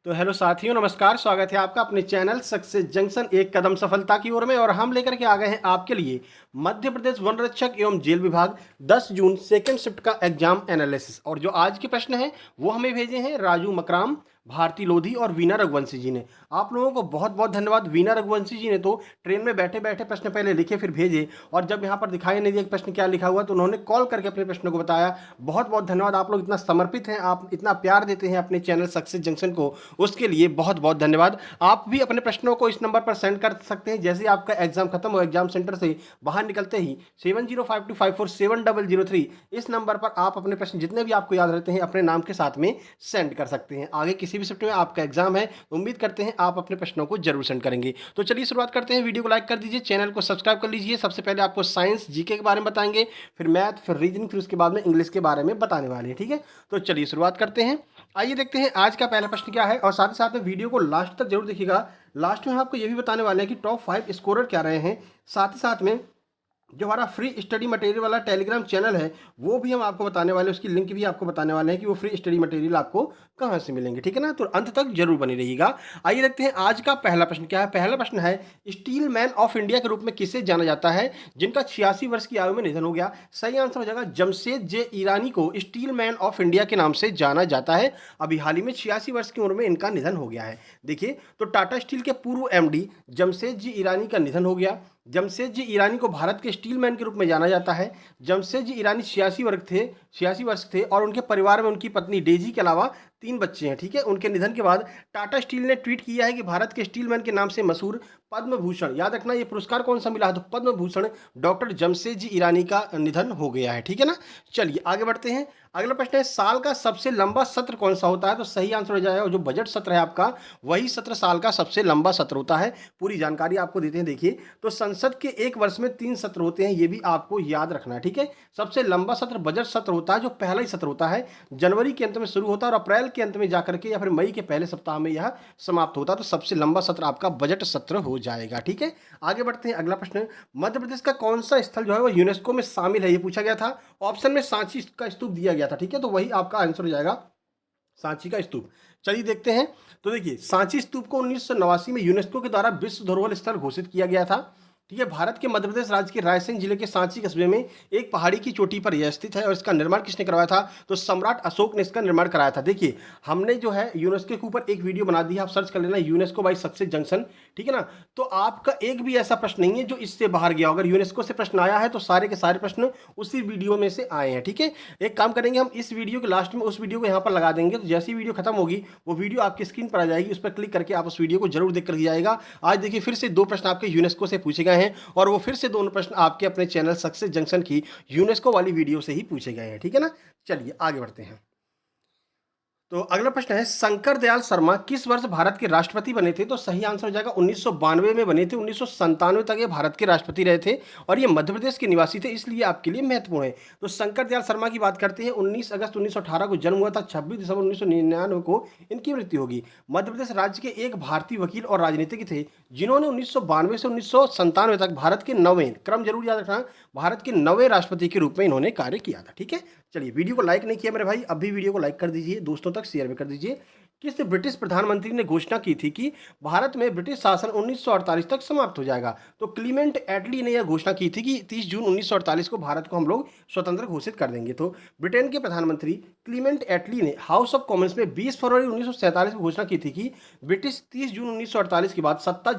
तो हेलो साथियों, नमस्कार। स्वागत है आपका अपने चैनल सक्सेस जंक्शन एक कदम सफलता की ओर में। और हम लेकर के आ गए हैं आपके लिए मध्य प्रदेश वन रक्षक एवं जेल विभाग 10 जून सेकंड शिफ्ट का एग्जाम एनालिसिस। और जो आज के प्रश्न हैं वो हमें भेजे हैं राजू मकराम, भारती लोधी और वीना रघुवंशी जी ने। आप लोगों को बहुत बहुत धन्यवाद। वीना रघुवंशी जी ने तो ट्रेन में बैठे बैठे प्रश्न पहले लिखे फिर भेजे, और जब यहाँ पर दिखाई नहीं दिया कि प्रश्न क्या लिखा हुआ तो उन्होंने कॉल करके अपने प्रश्नों को बताया। बहुत बहुत धन्यवाद। आप लोग इतना समर्पित हैं, आप इतना प्यार देते हैं अपने चैनल सक्सेस जंक्शन को, उसके लिए बहुत बहुत धन्यवाद। आप भी अपने प्रश्नों को इस नंबर पर सेंड कर सकते हैं। जैसे ही आपका एग्जाम खत्म हो, एग्जाम सेंटर से बाहर निकलते ही 7052547003 इस नंबर पर आप अपने प्रश्न जितने भी आपको याद रहते हैं अपने नाम के साथ में सेंड कर सकते हैं। आगे किसी भी शिफ्ट में आपका एग्जाम है, उम्मीद करते हैं आप अपने प्रश्नों को जरूर सेंड करेंगे। तो चलिए शुरुआत करते हैं। वीडियो को लाइक कर दीजिए, चैनल को सब्सक्राइब कर लीजिए। सबसे पहले आपको साइंस जीके के बारे में बताएंगे, फिर मैथ, फिर रीजनिंग, फिर उसके बाद में इंग्लिश के बारे में बताने वाले हैं। ठीक है, तो चलिए शुरुआत करते हैं। आइए देखते हैं आज का पहला प्रश्न क्या है, और साथ ही साथ में वीडियो को लास्ट तक जरूर देखिएगा। लास्ट में हम आपको ये भी बताने वाले हैं कि टॉप 5 स्कोरर क्या रहे हैं। साथ ही साथ में जो हमारा फ्री स्टडी मटेरियल वाला टेलीग्राम चैनल है वो भी हम आपको बताने वाले हैं, उसकी लिंक भी आपको बताने वाले हैं कि वो फ्री स्टडी मटेरियल आपको कहाँ से मिलेंगे। ठीक है ना, तो अंत तक जरूर बनी रहिएगा। आइए देखते हैं आज का पहला प्रश्न क्या है। पहला प्रश्न है, स्टील मैन ऑफ इंडिया के रूप में किसे जाना जाता है जिनका 86 वर्ष की आयु में निधन हो गया। सही आंसर हो जाएगा जमशेद जे ईरानी को स्टील मैन ऑफ इंडिया के नाम से जाना जाता है। अभी हाल ही में 86 वर्ष की उम्र में इनका निधन हो गया है। देखिए, तो टाटा स्टील के पूर्व एमडी जमशेद जी ईरानी का निधन हो गया। जमशेद जी ईरानी को भारत के स्टील मैन के रूप में जाना जाता है। जमशेद जी ईरानी 86 वर्ष थे और उनके परिवार में उनकी पत्नी डेजी के अलावा 3 बच्चे हैं। ठीक है, उनके निधन के बाद टाटा स्टील ने ट्वीट किया है कि भारत के स्टील मैन के नाम से मशहूर पद्म भूषण, याद रखना ये पुरस्कार कौन सा मिला है, तो पद्म भूषण डॉक्टर जमशेद जी ईरानी का निधन हो गया है। ठीक है ना, चलिए आगे बढ़ते हैं। अगला प्रश्न है, साल का सबसे लंबा सत्र कौन सा होता है। तो सही आंसर हो जाएगा जो बजट सत्र है आपका, वही सत्र साल का सबसे लंबा सत्र होता है। पूरी जानकारी आपको देते हैं। देखिए, तो संसद के एक वर्ष में 3 सत्र होते हैं, ये भी आपको याद रखना है। ठीक है, सबसे लंबा सत्र बजट सत्र होता है, जो पहला ही सत्र होता है, जनवरी के अंत में शुरू होता है और अप्रैल के अंत में जाकर के या फिर मई के पहले सप्ताह में यह समाप्त होता है। तो सबसे लंबा सत्र आपका बजट सत्र हो जाएगा। ठीक है, आगे बढ़ते हैं। अगला प्रश्न, मध्य प्रदेश का कौन सा स्थल जो है वो यूनेस्को में शामिल है, ये पूछा गया था। ऑप्शन में सांची का स्तूप दिया गया था। ठीक है, तो वही आपका आंसर हो जाएगा सांची का स्तूप। चलिए देखते हैं। तो देखिए, सांची स्तूप को 1989 में यूनेस्को के द्वारा विश्व धरोहर स्थल घोषित किया गया था। ठीक है, भारत के मध्य प्रदेश राज्य के रायसेन जिले के सांची कस्बे में एक पहाड़ी की चोटी पर यह स्थित है। और इसका निर्माण किसने करवाया था, तो सम्राट अशोक ने इसका निर्माण कराया था। देखिए, हमने जो है यूनेस्को के ऊपर एक वीडियो बना दी है, आप सर्च कर लेना यूनेस्को बाय सक्सेस जंक्शन। ठीक है ना, तो आपका एक भी ऐसा प्रश्न नहीं है जो इससे बाहर गया। अगर यूनेस्को से प्रश्न आया है तो सारे के सारे प्रश्न उसी वीडियो में से आए हैं। ठीक है, एक काम करेंगे, हम इस वीडियो के लास्ट में उस वीडियो को यहाँ पर लगा देंगे, तो जैसी वीडियो खत्म होगी वो वीडियो आपकी स्क्रीन पर आ जाएगी, उस पर क्लिक करके आप उस वीडियो को जरूर देख कर जाएगा। आज देखिए, फिर से 2 प्रश्न आपके यूनेस्को से पूछे गए हैं, और वो फिर से दोनों प्रश्न आपके अपने चैनल सक्सेस जंक्शन की यूनेस्को वाली वीडियो से ही पूछे गए हैं। ठीक है ना, चलिए आगे बढ़ते हैं। तो अगला प्रश्न है, शंकर दयाल शर्मा किस वर्ष भारत के राष्ट्रपति बने थे। तो सही आंसर हो जाएगा 1992 में बने थे। 1997 तक ये भारत के राष्ट्रपति रहे थे और ये मध्य प्रदेश के निवासी थे, इसलिए आपके लिए महत्वपूर्ण है। तो शंकर दयाल शर्मा की बात करते हैं, 19 अगस्त 1918 को जन्म हुआ था, 26 दिसंबर 1999 को इनकी मृत्यु होगी। मध्य प्रदेश राज्य के एक भारतीय वकील और राजनीतिक थे जिन्होंने 1992 से 1997 तक भारत के 9वें, क्रम जरूर याद रखना, भारत के 9वें राष्ट्रपति के रूप में इन्होंने कार्य किया था। ठीक है, चलिए, वीडियो को लाइक नहीं किया मेरे भाई, अभी वीडियो को लाइक कर दीजिए, दोस्तों तक शेयर भी कर दीजिए। किस ब्रिटिश प्रधानमंत्री ने घोषणा की थी कि भारत में ब्रिटिश शासन 1948 तक समाप्त हो जाएगा। तो क्लीमेंट एटली ने यह घोषणा की थी कि 30 जून 1948 को भारत को हम लोग स्वतंत्र घोषित कर देंगे। तो ब्रिटेन के प्रधानमंत्री क्लीमेंट एटली ने हाउस ऑफ कॉमन्स में 20 फरवरी 1947 में घोषणा की थी कि ब्रिटिश 30 जून 1948 के बाद सत्ता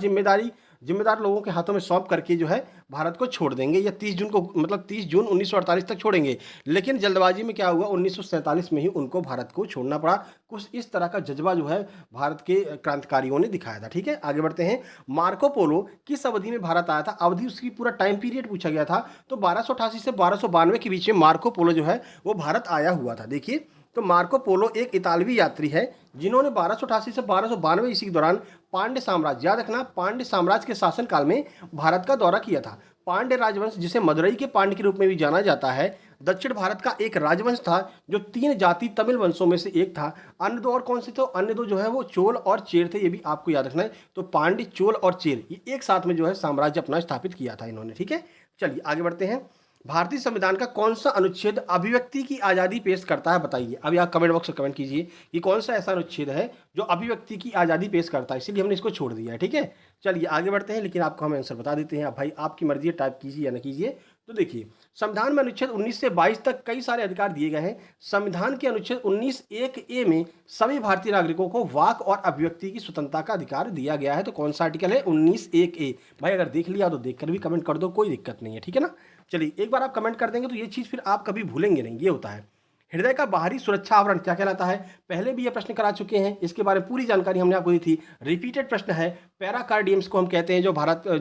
जिम्मेदार लोगों के हाथों में सौंप करके जो है भारत को छोड़ देंगे, या 30 जून को, मतलब 30 जून 1948 तक छोड़ेंगे। लेकिन जल्दबाजी में क्या हुआ, 1947 में ही उनको भारत को छोड़ना पड़ा। कुछ इस तरह का जज्बा जो है भारत के क्रांतिकारियों ने दिखाया था। ठीक है, आगे बढ़ते हैं। मार्को पोलो किस अवधि में भारत आया था, अवधि उसकी पूरा टाइम पीरियड पूछा गया था। तो 1288 से 1292 के बीच में मार्को पोलो जो है वो भारत आया हुआ था। देखिए, तो मार्को पोलो एक इतालवी यात्री है जिन्होंने 1288 से 1292 ईस्वी के दौरान पांड्य साम्राज्य, याद रखना, पांड्य साम्राज्य के शासनकाल में भारत का दौरा किया था। पांड्य राजवंश, जिसे मदुरई के पांड्य के रूप में भी जाना जाता है, दक्षिण भारत का एक राजवंश था जो 3 जाति तमिल वंशों में से एक था। अन्य 2 और कौन से थे, अन्य 2 जो है वो चोल और चेर थे, ये भी आपको याद रखना है। तो पांड्य, चोल और चेर, ये एक साथ में जो है साम्राज्य अपना स्थापित किया था इन्होंने। ठीक है, चलिए आगे बढ़ते हैं। भारतीय संविधान का कौन सा अनुच्छेद अभिव्यक्ति की आज़ादी पेश करता है, बताइए। अभी आप कमेंट बॉक्स में कमेंट कीजिए कि कौन सा ऐसा अनुच्छेद है जो अभिव्यक्ति की आज़ादी पेश करता है, इसीलिए हमने इसको छोड़ दिया है। ठीक है, चलिए आगे बढ़ते हैं, लेकिन आपको हम आंसर बता देते हैं। अब भाई आपकी मर्जी है, टाइप कीजिए या ना कीजिए। तो देखिए, संविधान में अनुच्छेद 19 से 22 तक कई सारे अधिकार दिए गए हैं। संविधान के अनुच्छेद 19(1)(a) में सभी भारतीय नागरिकों को वाक और अभिव्यक्ति की स्वतंत्रता का अधिकार दिया गया है। तो कौन सा आर्टिकल है? 19(1)(a)। भाई अगर देख लिया तो देखकर भी कमेंट कर दो, कोई दिक्कत नहीं है। ठीक है ना, चलिए एक बार आप कमेंट कर देंगे तो ये चीज़ फिर आप कभी भूलेंगे नहीं, ये होता है। हृदय का बाहरी सुरक्षा आवरण क्या कहलाता है? पहले भी ये प्रश्न करा चुके हैं, इसके बारे में पूरी जानकारी हमने आपको दी थी। रिपीटेड प्रश्न है। पैराकार्डियम्स को हम कहते हैं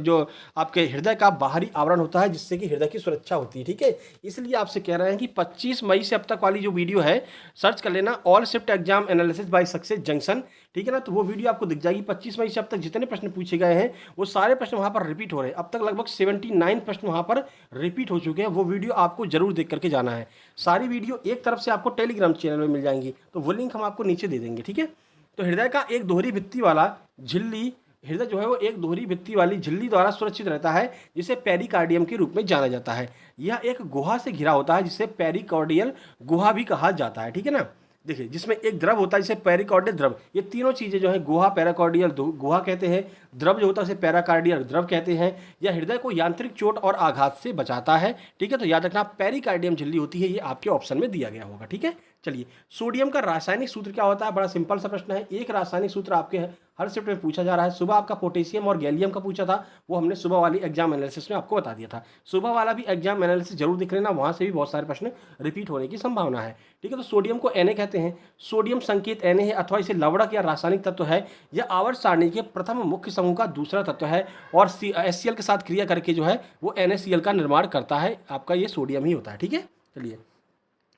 जो आपके हृदय का बाहरी आवरण होता है, जिससे कि हृदय की सुरक्षा होती है। ठीक है, इसलिए आपसे कह रहे हैं कि 25 मई से अब तक वाली जो वीडियो है, सर्च कर लेना all shift exam analysis bye success junction. ठीक है ना, तो वो वीडियो आपको दिख जाएगी। 25 मई से अब तक जितने प्रश्न पूछे गए हैं वो सारे प्रश्न वहाँ पर रिपीट हो रहे हैं। अब तक लगभग 79 प्रश्न वहाँ पर रिपीट हो चुके हैं। वो वीडियो आपको जरूर देख करके जाना है। सारी वीडियो एक तरफ से आपको टेलीग्राम चैनल में मिल जाएंगी, तो वो लिंक हम आपको नीचे दे देंगे। ठीक है, तो हृदय का एक दोहरी भित्ति वाला झिल्ली, हृदय जो है वो एक दोहरी भित्ति वाली झिल्ली द्वारा सुरक्षित रहता है, जिसे पेरिकार्डियम के रूप में जाना जाता है। यह एक गुहा से घिरा होता है, जिसे पेरिकार्डियल गुहा भी कहा जाता है। ठीक है ना, देखिए जिसमें एक द्रव होता है जिसे पेरिकार्डियल द्रव, ये तीनों चीज़ें जो है गुहा, पेराकार्डियल गुहा कहते हैं, द्रव जो होता है उसे पेराकार्डियल द्रव कहते हैं। यह हृदय को यांत्रिक चोट और आघात से बचाता है। ठीक है, तो याद रखना पेरिकार्डियम झिल्ली होती है, ये आपके ऑप्शन में दिया गया होगा। ठीक है, चलिए सोडियम का रासायनिक सूत्र क्या होता है? बड़ा सिंपल सा प्रश्न है। एक रासायनिक सूत्र आपके हर शिफ्ट में पूछा जा रहा है। सुबह आपका पोटेशियम और गैलियम का पूछा था, वो हमने सुबह वाली एग्जाम एनालिसिस में आपको बता दिया था। सुबह वाला भी एग्जाम एनालिसिस जरूर दिख लेना, वहाँ से भी बहुत सारे प्रश्न रिपीट होने की संभावना है। ठीक है, तो सोडियम को Na कहते हैं। सोडियम संकेत Na है, अथवा इसे लवणक या रासायनिक तत्व है। यह आवर्त सारणी के प्रथम मुख्य समूह का दूसरा तत्व है, और HCl के साथ क्रिया करके जो है वो NaCl का निर्माण करता है। आपका ये सोडियम ही होता है। ठीक है, चलिए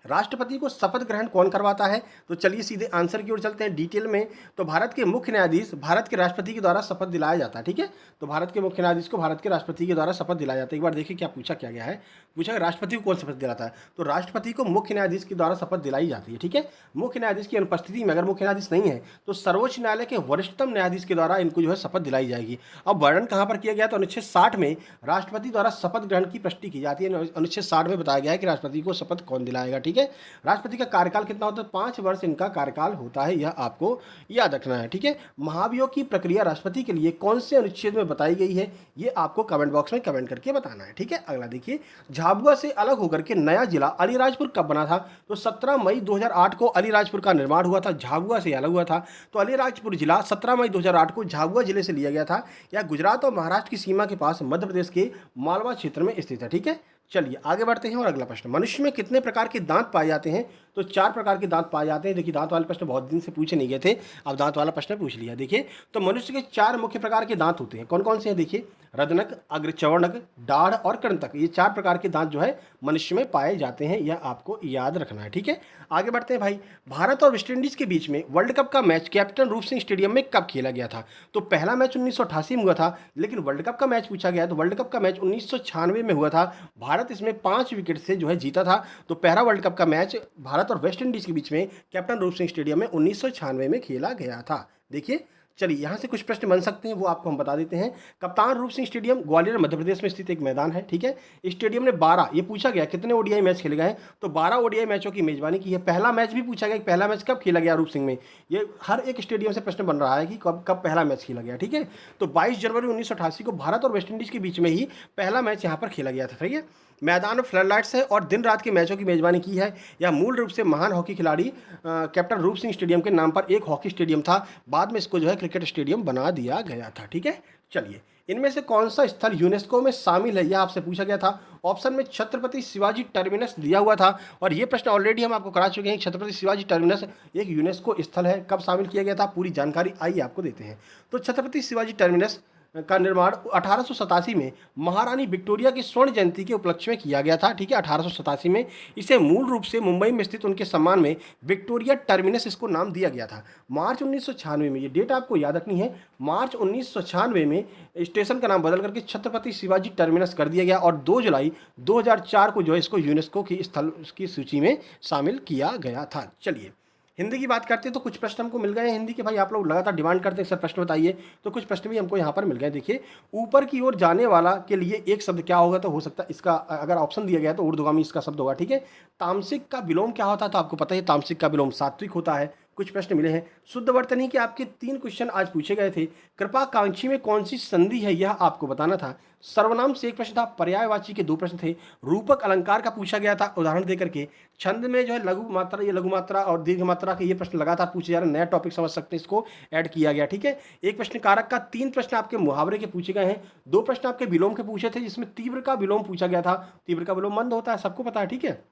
राष्ट्रपति को शपथ ग्रहण कौन करवाता है? तो चलिए सीधे आंसर की ओर चलते हैं डिटेल में। तो भारत के मुख्य न्यायाधीश, भारत के राष्ट्रपति के द्वारा शपथ दिलाया जाता है। ठीक है, तो भारत के मुख्य न्यायाधीश को भारत के राष्ट्रपति के द्वारा शपथ दिलाया जाता है। एक बार देखिए क्या पूछा क्या गया है। पूछा राष्ट्रपति को कौन शपथ दिलाता है? तो राष्ट्रपति को मुख्य न्यायाधीश के द्वारा शपथ दिलाई जाती है। ठीक है, मुख्य न्यायाधीश की अनुपस्थिति में, अगर मुख्य न्यायाधीश नहीं है तो सर्वोच्च न्यायालय के वरिष्ठतम न्यायाधीश के द्वारा इनको जो है शपथ दिलाई जाएगी। अब वर्णन कहाँ पर किया गया? तो अनुच्छेद 60 में राष्ट्रपति द्वारा शपथ ग्रहण की पुष्टि की जाती है। अनुच्छेद 60 में बताया गया है कि राष्ट्रपति को शपथ कौन दिलाएगा। ठीक है, राष्ट्रपति का कार्यकाल कितना होता है? 5 वर्ष इनका कार्यकाल होता है, यह आपको याद रखना है। ठीक है, महाभियोग की प्रक्रिया राष्ट्रपति के लिए कौन से अनुच्छेद में बताई गई है? ये आपको कमेंट बॉक्स में कमेंट करके बताना है। ठीक है, अगला देखिए, झाबुआ से अलग होकर के नया जिला अलीराजपुर कब बना था? तो 17 मई 2008 को अलीराजपुर का निर्माण हुआ था, झाबुआ से अलग हुआ था। तो अलीराजपुर जिला 17 मई 2008 को झाबुआ जिले से लिया गया था। यह गुजरात और महाराष्ट्र की सीमा के पास मध्य प्रदेश के मालवा क्षेत्र में स्थित है। ठीक है, चलिए आगे बढ़ते हैं और अगला प्रश्न, मनुष्य में कितने प्रकार के दांत पाए जाते हैं? तो 4 प्रकार के दांत पाए जाते हैं। देखिए दांत वाले प्रश्न बहुत दिन से पूछे नहीं गए थे, अब दांत वाला प्रश्न पूछ लिया। देखिए, तो मनुष्य के 4 मुख्य प्रकार के दांत होते हैं। कौन कौन से हैं? देखिए, रदनक, अग्रचवर्णक, दाढ़ और कर्णतक, ये 4 प्रकार के दांत जो है मनुष्य में पाए जाते हैं, यह आपको याद रखना है। ठीक है, आगे बढ़ते हैं भाई। भारत और वेस्टइंडीज के बीच में वर्ल्ड कप का मैच कैप्टन रूप सिंह स्टेडियम में कब खेला गया था? तो पहला मैच 1988 में हुआ था, लेकिन वर्ल्ड कप का मैच पूछा गया तो वर्ल्ड कप का मैच 1996 में हुआ था। भारत इसमें 5 विकेट से जो है जीता था। तो पहला वर्ल्ड कप का मैच भारत और वेस्ट इंडीज के बीच में कैप्टन रूप सिंह स्टेडियम में 1996 में खेला गया था। देखिए, चलिए यहाँ से कुछ प्रश्न बन सकते हैं, वो आपको हम बता देते हैं। कप्तान रूप सिंह स्टेडियम ग्वालियर मध्य प्रदेश में स्थित एक मैदान है। ठीक है, स्टेडियम ने 12, ये पूछा गया कितने ओडीआई मैच खेले गए, तो 12 ओडीआई मैचों की मेजबानी की है। पहला मैच भी पूछा गया, पहला मैच कब खेला गया रूप सिंह में, ये हर एक स्टेडियम से प्रश्न बन रहा है कि कब कब पहला मैच खेला गया। ठीक है, तो 22 जनवरी 1988 को भारत और वेस्टइंडीज के बीच में ही पहला मैच यहाँ पर खेला गया था। ठीक है, मैदान में फ्लडलाइट्स है और दिन रात के मैचों की मेजबानी की है। यह मूल रूप से महान हॉकी खिलाड़ी कैप्टन रूप सिंह स्टेडियम के नाम पर एक हॉकी स्टेडियम था, बाद में इसको जो है क्रिकेट स्टेडियम बना दिया गया था। ठीक है, चलिए इनमें से कौन सा स्थल यूनेस्को में शामिल है, यह आपसे पूछा गया था। ऑप्शन में छत्रपति शिवाजी टर्मिनस दिया हुआ था, और ये प्रश्न ऑलरेडी हम आपको करा चुके हैं। छत्रपति शिवाजी टर्मिनस एक यूनेस्को स्थल है, कब शामिल किया गया था, पूरी जानकारी आइए आपको देते हैं। तो छत्रपति शिवाजी टर्मिनस का निर्माण 1887 में महारानी विक्टोरिया की स्वर्ण जयंती के उपलक्ष्य में किया गया था। ठीक है, 1887 में इसे मूल रूप से मुंबई में स्थित उनके सम्मान में विक्टोरिया टर्मिनस इसको नाम दिया गया था। मार्च 1996 में, ये डेट आपको याद रखनी है, मार्च 1996 में स्टेशन का नाम बदल करके छत्रपति शिवाजी टर्मिनस कर दिया गया, और 2 जुलाई 2004 को जो है इसको यूनेस्को की स्थल की सूची में शामिल किया गया था। चलिए हिंदी की बात करते हैं तो कुछ प्रश्न हमको मिल गए हैं हिंदी के, भाई आप लोग लगातार डिमांड करते हैं सर प्रश्न बताइए, तो कुछ प्रश्न भी हमको यहाँ पर मिल गए। देखिए, ऊपर की ओर जाने वाला के लिए एक शब्द क्या होगा, तो हो सकता है इसका अगर ऑप्शन दिया गया है तो ऊर्ध्वगामी इसका शब्द होगा। ठीक है, तामसिक का विलोम क्या होता है, तो आपको पता है तामसिक का विलोम सात्विक होता है। कुछ प्रश्न मिले हैं। शुद्ध वर्तनी के आपके 3 क्वेश्चन आज पूछे गए थे। कृपाकांक्षी में कौन सी संधि है, यह आपको बताना था। सर्वनाम से एक प्रश्न था, पर्यायवाची के 2 प्रश्न थे। रूपक अलंकार का पूछा गया था उदाहरण देकर के। छंद में जो है लघु मात्रा, ये लघु मात्रा और दीर्घ मात्रा के ये प्रश्न लगातार पूछे जा रहे हैं, नया टॉपिक समझ सकते हैं, इसको ऐड किया गया। ठीक है, एक प्रश्न कारक का, 3 प्रश्न आपके मुहावरे के पूछे गए हैं, 2 प्रश्न आपके विलोम के पूछे थे, जिसमें तीव्र का विलोम पूछा गया था। तीव्र का विलोम मंद होता है, सबको पता है। ठीक है,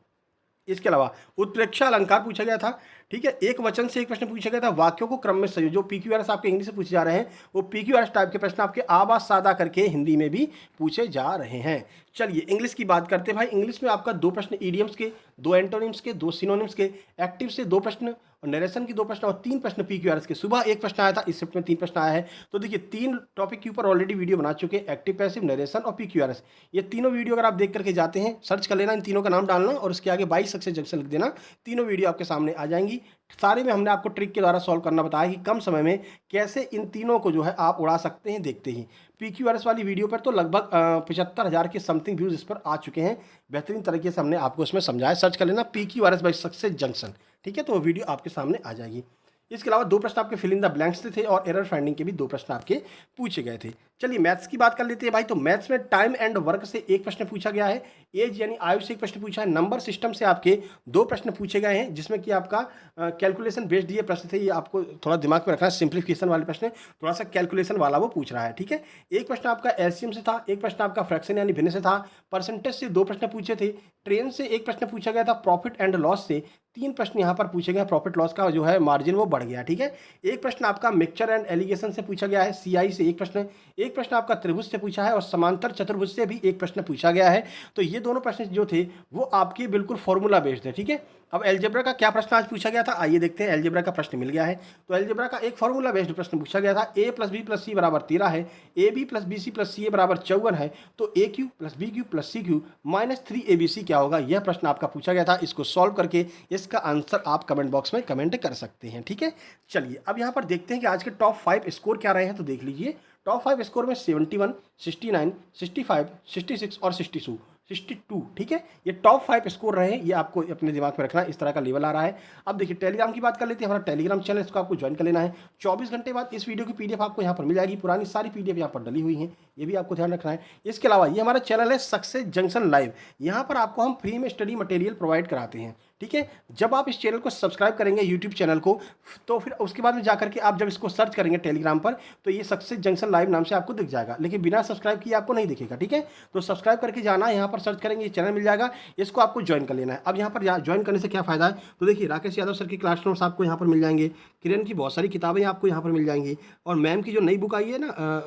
इसके अलावा उत्प्रेक्षा अलंकार पूछा गया था। ठीक है, एक वचन से एक प्रश्न पूछा गया था। वाक्यों को क्रम में संयोजन, जो पीक्यूआरएस आपके इंग्लिश से पूछे जा रहे हैं, वो पीक्यूआरएस टाइप के प्रश्न आपके आवाज सादा करके हिंदी में भी पूछे जा रहे हैं। चलिए इंग्लिश की बात करते हैं भाई। इंग्लिश में आपका 2 प्रश्न ईडियम्स के, 2 एंटोनिम्स के, 2 सिनोनिम्स के, एक्टिव से 2 प्रश्न और नरेशन की 2 प्रश्न और 3 प्रश्न पीक्यूआरएस के। सुबह 1 प्रश्न आया था, इस शिफ्ट में 3 प्रश्न आया है। तो देखिए 3 टॉपिक के ऊपर ऑलरेडी वीडियो बना चुके हैं, एक्टिव, पैसिव, नरेशन और पीक्यूआरएस। ये तीनों वीडियो अगर आप देख करके जाते हैं, सर्च कर लेना, इन तीनों का नाम डालना और उसके आगे 22 सक्सेस जंक्शन लिख देना, तीनों वीडियो आपके सामने आ जाएंगी। सारे में हमने आपको ट्रिक के द्वारा सॉल्व करना बताया कि कम समय में कैसे इन तीनों को जो है आप उड़ा सकते हैं। देखते ही पीक्यूआरएस वाली वीडियो पर तो लगभग 75,000 के समथिंग व्यूज इस पर आ चुके हैं। बेहतरीन तरीके से हमने आपको उसमें समझाया। सर्च कर लेना पीक्यूआरएस बाय सक्सेस जंक्शन। ठीक है, तो वो वीडियो आपके सामने आ जाएगी। इसके अलावा 2 प्रश्न आपके फिल इन द ब्लैंक्स थे और एरर फाइंडिंग के भी 2 प्रश्न आपके पूछे गए थे। चलिए मैथ्स की बात कर लेते हैं भाई। तो मैथ्स में टाइम एंड वर्क से 1 प्रश्न पूछा गया है। एज यानी आयु से 1 प्रश्न पूछा है। नंबर सिस्टम से आपके 2 प्रश्न पूछे गए हैं, जिसमें कि आपका कैलकुलेशन बेस्ड ये प्रश्न थे। ये आपको थोड़ा दिमाग में रखना है, सिंप्लीफिकेशन वाले प्रश्न, थोड़ा सा कैलकुलेशन वाला वो पूछ रहा है। ठीक है, एक प्रश्न आपका एलसीएम से था, एक प्रश्न आपका फ्रैक्शन यानी भिन्न से था। परसेंटेज से 2 प्रश्न पूछे थे। ट्रेन से 1 प्रश्न पूछा गया था। प्रॉफिट एंड लॉस से 3 प्रश्न यहाँ पर पूछे गए। प्रॉफिट लॉस का जो है मार्जिन वो बढ़ गया। ठीक है, एक प्रश्न आपका मिक्सचर एंड एलिगेशन से पूछा गया है। सीआई से 1 प्रश्न, एक प्रश्न आपका त्रिभुज से पूछा है और समांतर चतुर्भुज से भी 1 प्रश्न पूछा गया है। तो ये दोनों प्रश्न जो थे वो आपके बिल्कुल फॉर्मूला बेस्ड थे। ठीक है, अब एलजेब्रा का क्या प्रश्न आज पूछा गया था, आइए देखते हैं। एलजेब्रा का प्रश्न मिल गया है। तो एलजेब्रा का एक फॉर्मूला बेस्ड प्रश्न पूछा गया था। a + b + c बराबर 13 है। ab + bc + ca बराबर 54 है। तो aq + bq + cq - 3abc क्या होगा, यह प्रश्न आपका पूछा गया था। इसको सॉल्व करके इसका आंसर आप कमेंट बॉक्स में कमेंट कर सकते हैं। ठीक है, चलिए अब यहाँ पर देखते हैं कि आज के टॉप 5 स्कोर क्या रहे हैं। तो देख लीजिए, टॉप 5 स्कोर में 71, 69, 65, 66 और 62। ठीक है, ये टॉप 5 स्कोर रहे हैं। ये आपको अपने दिमाग में रखना है, इस तरह का लेवल आ रहा है। अब देखिए टेलीग्राम की बात कर लेते हैं। हमारा टेलीग्राम चैनल, इसको आपको ज्वाइन कर लेना है। 24 घंटे बाद इस वीडियो की पीडीएफ आपको यहाँ पर मिल जाएगी। पुरानी सारी पीडीएफ यहाँ पर डली हुई हैं, ये भी आपको ध्यान रखना है। इसके अलावा ये हमारा चैनल है सक्सेस जंक्शन लाइव। यहाँ पर आपको हम फ्री में स्टडी मटेरियल प्रोवाइड कराते हैं। ठीक है, जब आप इस चैनल को सब्सक्राइब करेंगे यूट्यूब चैनल को, तो फिर उसके बाद में जाकर के आप जब इसको सर्च करेंगे टेलीग्राम पर, तो ये सक्सेस जंक्शन लाइव नाम से आपको दिख जाएगा, लेकिन बिना सब्सक्राइब किए आपको नहीं दिखेगा। ठीक है, तो सब्सक्राइब करके जाना, यहाँ पर सर्च करेंगे, ये चैनल मिल जाएगा, इसको आपको ज्वाइन कर लेना है। अब यहाँ पर ज्वाइन करने से क्या फायदा है, तो देखिए राकेश यादव सर की क्लास नोट्स आपको यहाँ पर मिल जाएंगे। किरण की बहुत सारी किताबें आपको यहाँ पर मिल जाएंगी, और मैम की जो नई बुक आई है ना,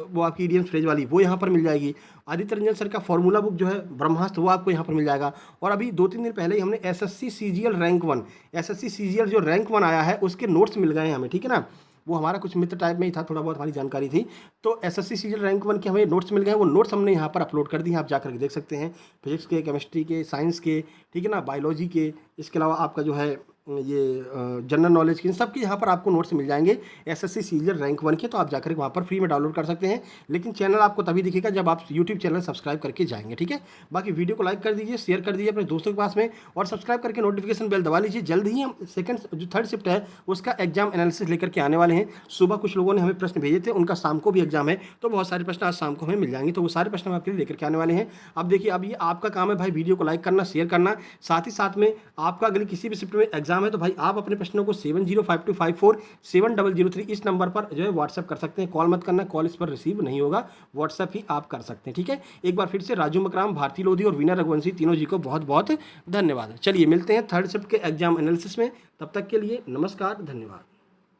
वो आपकी ईडीएम फ्रेज वाली, वो यहाँ पर मिल जाएगी। आदित्य रंजन सर का फॉर्मूला बुक जो है ब्रह्मास्त्र, वो आपको यहाँ पर मिल जाएगा। और अभी 2-3 दिन पहले ही हमने SSC CGL rank 1, SSC CGL जो रैंक 1 आया है उसके नोट्स मिल गए हैं हमें। ठीक है ना, वो हमारा कुछ मित्र टाइप में ही था, थोड़ा बहुत हमारी जानकारी थी। तो एसएससी सीजीएल रैंक 1 के हमें नोट्स मिल गए हैं। वो नोट्स हमने यहाँ पर अपलोड कर दिए हैं, आप जाकर के देख सकते हैं। फिजिक्स के, केमिस्ट्री के, साइंस के, ठीक है ना, बायोलॉजी के, इसके अलावा आपका जो है ये जनरल नॉलेज की, इन सब की यहाँ पर आपको नोट्स मिल जाएंगे एसएससी सीजीएल रैंक 1 के। तो आप जाकर वहाँ पर फ्री में डाउनलोड कर सकते हैं, लेकिन चैनल आपको तभी दिखेगा जब आप यूट्यूब चैनल सब्सक्राइब करके जाएंगे। ठीक है, बाकी वीडियो को लाइक कर दीजिए, शेयर कर दीजिए अपने दोस्तों के पास में, और सब्सक्राइब करके नोटिफिकेशन बेल दबा लीजिए। जल्द ही हम जो थर्ड शिफ्ट है उसका एग्जाम एनालिसिस लेकर के आने वाले हैं। सुबह कुछ लोगों ने हमें प्रश्न भेजे थे, उनका शाम को भी एग्जाम है, तो बहुत सारे प्रश्न आज शाम को हमें मिल जाएंगे। तो वो सारे प्रश्न हम आपके लिए लेकर के आने वाले हैं। अब देखिए, अब ये आपका काम है भाई, वीडियो को लाइक करना, शेयर करना। साथ ही साथ में आपका अगर किसी भी शिफ्ट में एग्जाम है तो भाई आप अपने प्रश्नों को 7052547003 इस नंबर पर जो है व्हाट्सएप कर सकते हैं। कॉल मत करना, कॉल इस पर रिसीव नहीं होगा, व्हाट्सएप ही आप कर सकते हैं। ठीक है, एक बार फिर से राजू मकराम, भारती लोधी और वीना रघुवंशी, तीनों जी को बहुत बहुत धन्यवाद। चलिए मिलते हैं थर्ड शिफ्ट के एग्जाम एनालिसिस में, तब तक के लिए नमस्कार, धन्यवाद।